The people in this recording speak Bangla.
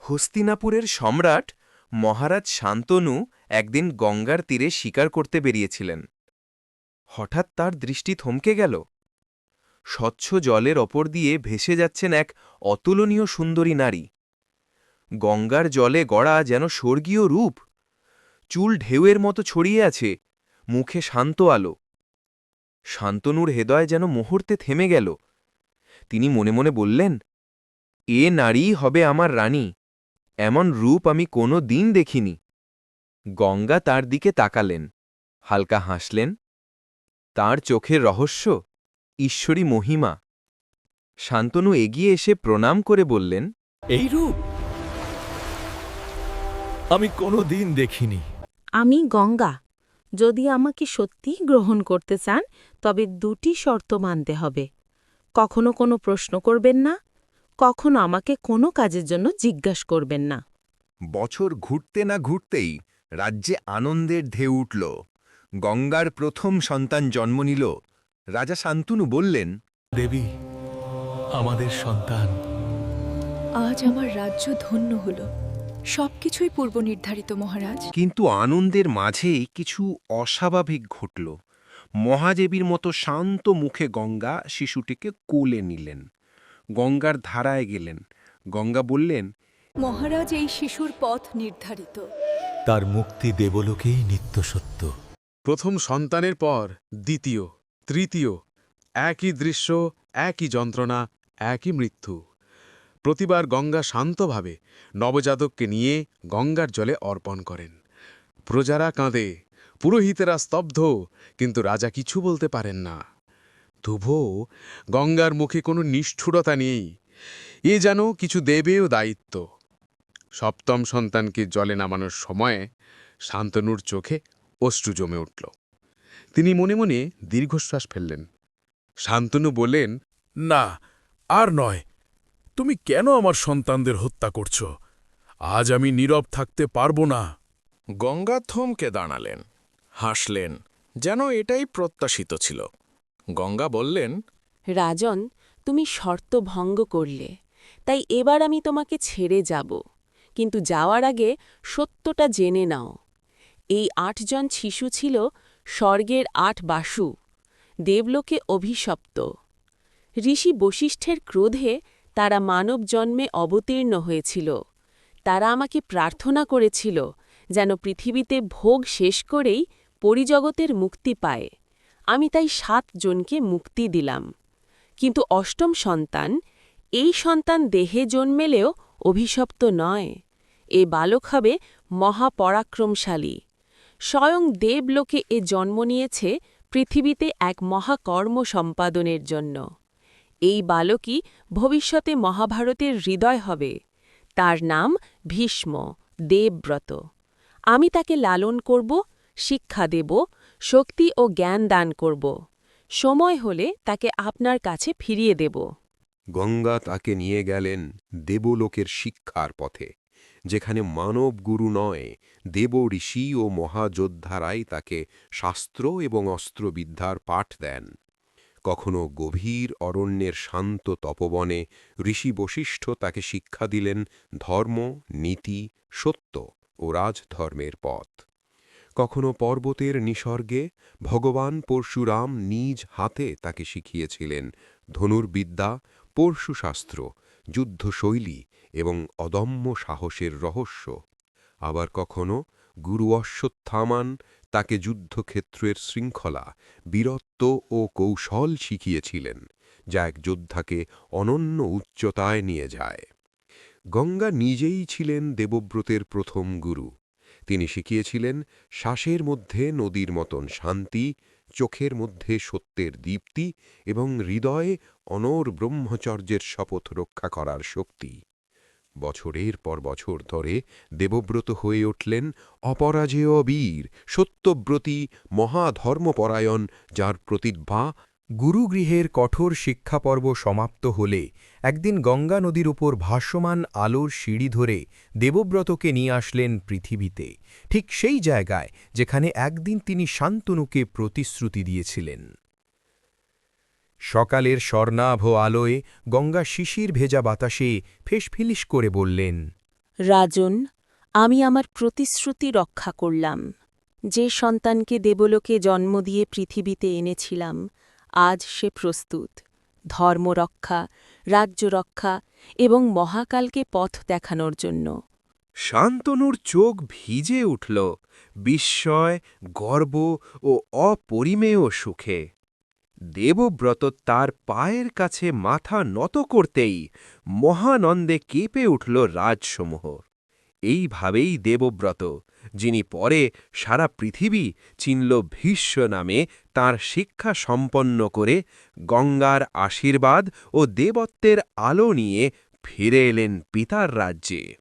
হস্তিনাপুরের সম্রাট মহারাজ শান্তনু একদিন গঙ্গার তীরে শিকার করতে বেরিয়েছিলেন। হঠাৎ তার দৃষ্টি থমকে গেল। স্বচ্ছ জলের ওপর দিয়ে ভেসে যাচ্ছেন এক অতুলনীয় সুন্দরী নারী। গঙ্গার জলে গড়া যেন স্বর্গীয় রূপ। চুল ঢেউয়ের মতো ছড়িয়ে আছে, মুখে শান্ত আলো। শান্তনুর হৃদয় যেন মুহূর্তে থেমে গেল। তিনি মনে মনে বললেন, এ নারীই হবে আমার রানী। এমন রূপ আমি কোনো দিন দেখিনি। গঙ্গা তার দিকে তাকালেন, হালকা হাসলেন। তার চোখের রহস্য, ঈশ্বরী মহিমা। শান্তনু এগিয়ে এসে প্রণাম করে বললেন, এই রূপ আমি কোনো দিন দেখিনি। আমি গঙ্গা। যদি আমাকে সত্যিই গ্রহণ করতে চান তবে দুটি শর্ত মানতে হবে। কখনো কোনো প্রশ্ন করবেন না, কখনো আমাকে কোনো কাজের জন্য জিজ্ঞাসা করবেন না। বছর ঘুরতে না ঘুরতেই রাজ্যে আনন্দের ঢেউ উঠল। গঙ্গার প্রথম সন্তান জন্ম নিল। রাজা শান্তনু বললেন, দেবী, আমাদের সন্তান। আজ আমার রাজ্য ধন্য হল। সবকিছুই পূর্বনির্ধারিত মহারাজ। কিন্তু আনন্দের মাঝেই কিছু অস্বাভাবিক ঘটল। মহাদেবীর মতো শান্ত মুখে গঙ্গা শিশুটিকে কোলে নিলেন। গঙ্গার ধারায় গেলেন। গঙ্গা বললেন, মহারাজ, এই শিশুর পথ নির্ধারিত। তার মুক্তি দেবলোকেই নিত্য সত্য। প্রথম সন্তানের পর দ্বিতীয়, তৃতীয়, একই দৃশ্য, একই যন্ত্রণা, একই মৃত্যু। প্রতিবার গঙ্গা শান্তভাবে নবজাতককে নিয়ে গঙ্গার জলে অর্পণ করেন। প্রজারা কাঁদে, পুরোহিতেরা স্তব্ধ, কিন্তু রাজা কিছু বলতে পারেন না। তবুও গঙ্গার মুখে কোনো নিষ্ঠুরতা নেই। এ যেন কিছু দেবেও দায়িত্ব। সপ্তম সন্তানকে জলে নামানোর সময়ে শান্তনুর চোখে অশ্রু জমে উঠল। তিনি মনে মনে দীর্ঘশ্বাস ফেললেন। শান্তনু বললেন, না, আর নয়। তুমি কেন আমার সন্তানদের হত্যা করছ? আজ আমি নীরব থাকতে পারব না। গঙ্গা থমকে দাঁড়ালেন, হাসলেন, যেন এটাই প্রত্যাশিত ছিল। গঙ্গা বললেন, রাজন, তুমি শর্ত ভঙ্গ করলে, তাই এবার আমি তোমাকে ছেড়ে যাব। কিন্তু যাওয়ার আগে সত্যটা জেনে নাও। এই ৮ জন শিশু ছিল স্বর্গের ৮ বাসু, দেবলোকে অভিশপ্ত। ঋষি বশিষ্ঠের ক্রোধে তারা মানব জন্মে অবতীর্ণ হয়েছিল। তারা আমাকে প্রার্থনা করেছিল যেন পৃথিবীতে ভোগ শেষ করেই পরিজগতের মুক্তি পায়। আমি তাই ৭ জনকে মুক্তি দিলাম। কিন্তু অষ্টম সন্তান, এই সন্তান দেহে জন্মেলেও অভিশপ্ত নয়। এ বালক হবে মহাপরাক্রমশালী। স্বয়ং দেবলোকে এ জন্ম নিয়েছে পৃথিবীতে এক মহাকর্ম সম্পাদনের জন্য। এই বালকই ভবিষ্যতে মহাভারতের হৃদয় হবে। তার নাম ভীষ্ম, দেবব্রত। আমি তাকে লালন করব, শিক্ষা দেব, শক্তি ও জ্ঞান দান করব। সময় হলে তাকে আপনার কাছে ফিরিয়ে দেব। গঙ্গা তাকে নিয়ে গেলেন দেবলোকের শিক্ষার পথে, যেখানে মানব গুরু নয়, দেব ঋষি ও মহাযোদ্ধারাই তাকে শাস্ত্র এবং অস্ত্রবিদ্যার পাঠ দেন। কখনো গভীর অরণ্যের শান্ত তপবনে ঋষি বশিষ্ঠ তাকে শিক্ষা দিলেন ধর্ম, নীতি, সত্য ও রাজধর্মের পথ। কখনো পর্বতের নিসর্গে ভগবান পরশুরাম নিজ হাতে তাকে শিখিয়েছিলেন ধনুর্বিদ্যা, পরশুশাস্ত্র, যুদ্ধশৈলী এবং অদম্য সাহসের রহস্য। আবার কখনো গুরু অশ্বত্থামান তাকে যুদ্ধক্ষেত্রের শৃঙ্খলা, বীরত্ব ও কৌশল শিখিয়েছিলেন, যা এক যোদ্ধাকে অনন্য উচ্চতায় নিয়ে যায়। গঙ্গা নিজেই ছিলেন দেবব্রতের প্রথম গুরু। তিনি শিখিয়েছিলেন শ্বাসের মধ্যে নদীর মতন শান্তি, চোখের মধ্যে সত্যের দীপ্তি এবং হৃদয়ে অনর ব্রহ্মচর্যের শপথ রক্ষা করার শক্তি। বছরের পর বছর ধরে দেবব্রত হয়ে উঠলেন অপরাজেয় বীর, সত্যব্রতী, মহাধর্মপরায়ণ, যার প্রতিভা। গুরুগৃহের কঠোর শিক্ষাপর্ব সমাপ্ত হলে একদিন গঙ্গা নদীর উপর ভাসমান আলোর সিঁড়ি ধরে দেবব্রতকে নিয়ে আসলেন পৃথিবীতে, ঠিক সেই জায়গায় যেখানে একদিন তিনি শান্তনুকে প্রতিশ্রুতি দিয়েছিলেন। সকালের স্বর্ণাভ আলোয় গঙ্গা শিশির ভেজা বাতাসে ফিসফিলিস করে বললেন, রাজন, আমি আমার প্রতিশ্রুতি রক্ষা করলাম। যে সন্তানকে দেবলোকে জন্ম দিয়ে পৃথিবীতে এনেছিলাম, আজ সে প্রস্তুত ধর্মরক্ষা, রাজ্য রক্ষা এবং মহাকালকে পথ দেখানোর জন্য। শান্তনুর চোখ ভিজে উঠল বিস্ময়, গর্ব ও অপরিমেয় সুখে। দেবব্রত তার পায়ের কাছে মাথা নত করতেই মহানন্দে কেঁপে উঠল রাজসমূহ। এইভাবেই দেবব্রত, যিনি পরে সারা পৃথিবী চিনল ভীষ্ম নামে, তাঁর শিক্ষা সম্পন্ন করে গঙ্গার আশীর্বাদ ও দেবত্বের আলো নিয়ে ফিরে এলেন পিতার রাজ্যে।